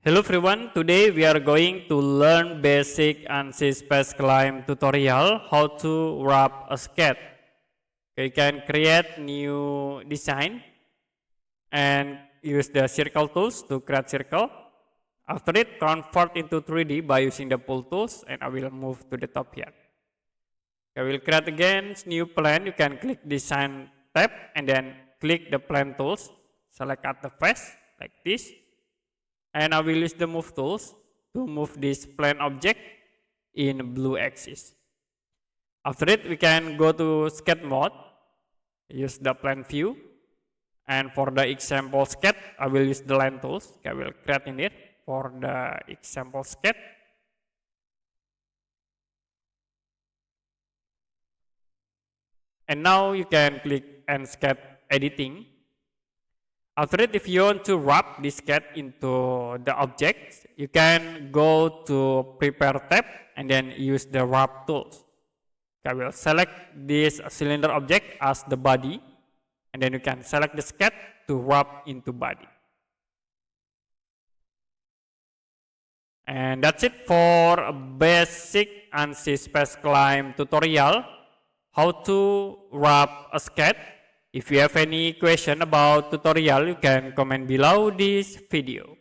Hello everyone, today we are going to learn basic Ansys Spaceclaim tutorial how to wrap a sketch. You can create new design and use the circle tools to create circle. After it, convert into 3D by using the pull tools, and I will move to the top here. I will create again new plane. You can click design tab and then click the plane tools, select at the face like this. And I will use the move tools to move this plane object in blue axis. After it, we can go to sketch mode, use the plane view, and for the example sketch, I will use the line tools. I will create in it for the example sketch. And now you can click and sketch editing. After it, if you want to wrap this sketch into the object, you can go to prepare tab and then use the wrap tools. I will select this cylinder object as the body, and then you can select the sketch to wrap into body. And that's it for a basic Ansys Spaceclaim tutorial, how to wrap a sketch. If you have any question about tutorial, you can comment below this video.